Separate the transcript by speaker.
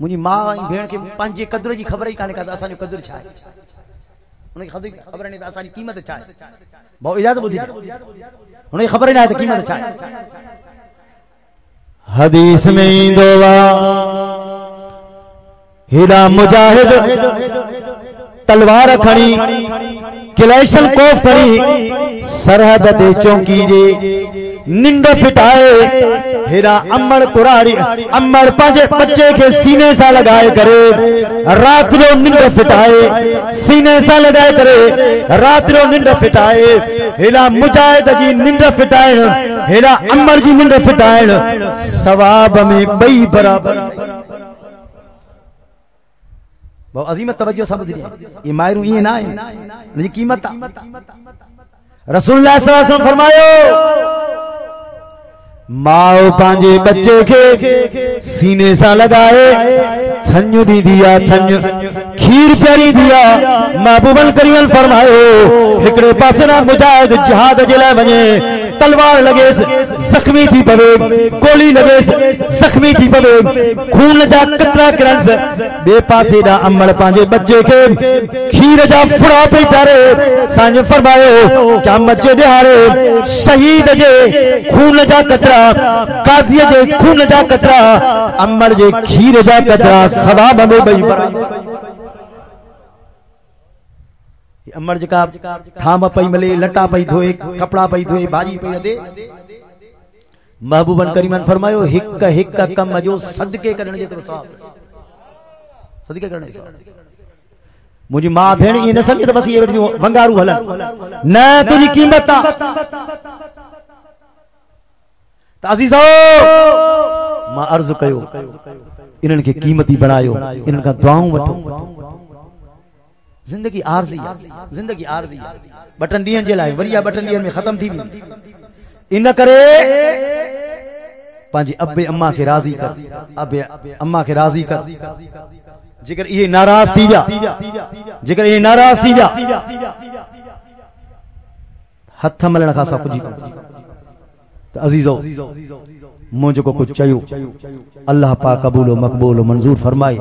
Speaker 1: मुझी माँ ऐं भेण के पंहिंजे क़द्र जी ख़बर ही काने का असांजो क़द्र छा आहे, उनखे ख़बर नहीं असांजी क़ीमत छा आहे। भाउ इजाज़त ॿुधी उनखे ख़बर ही ना आहे त क़ीमत छा आहे।
Speaker 2: हदीस में ईंदो हेड़ा मुजाहिद तलवार खणी किलैशन कोफ करी सरहद ते चौकी जे निंड फिटाए हेरा अमड़ कुरारी अमड़ पांचे बच्चे के सीने सा लगाए करे रात रो निंड फिटाए सीने सा लगाए करे रात रो निंड फिटाए हेरा मुजाहिद जी निंड फिटाए हेरा अमड़ जी निंड फिटाए सवाब में बई बराबर।
Speaker 1: बहुत अजीमत तवज्जो समझ दी ये मायरू ये ना है इनकी कीमत
Speaker 2: रसूलुल्लाह सल्लल्लाहु अलैहि वसल्लम फरमायो माओ पांजे बच्चे के सीने सा लगाए थन्यु भी दिया थन्यु खीर प्यारी दिया महबूबन करीमन फरमायो हिकड़े पासे ना मुजाहिद जिहाद जे लाइ वने तलवार लगे जख्मी थी पवे गोली लगे जख्मी थी पवे खून जा कतरा किरण से बे पासे दा अमड़ पांजे बच्चे के खीर जा फुड़ा पे प्यारे सांज फरमायो क्या बच्चे दिहारे शहीद जे खून जा कतरा काजी जे खून जा कतरा अमड़ जे खीर जा कतरा सवाब में बई बराबर।
Speaker 1: अमर जका थाम पई मिले लटा पई धोए कपड़ा पई धोए भाजी पई दे महबूबन करीमन फरमायो हिक हिक कम जो सदके करण जेतरो सवाब सदके करण जो।
Speaker 2: मुझी मां भेण ये न समझे तो बस ये वंगारू हलन न तुझी कीमत
Speaker 1: अज़ीज़ो मां अर्ज कयो इनन के कीमती बनायो इनन का दुआऊं वठो। जिंदगी आरजी जिंदगी आरजी बटन ॾींहनि जे लाइ वरी बटन ॾींहनि में ख़त्म थी वेंदी। इन करे पंहिंजे अबे अम्मा खे राज़ी कर अबे अम्मा खे राज़ी कर जेकर ये नाराज थी जा जेकर ये नाराज थी जा हथ मलण खां सब कुछ त अज़ीज़ो मुझको कुछ चयो अल्लाह पाक कबूल मक़बूल मंजूर फरमाए।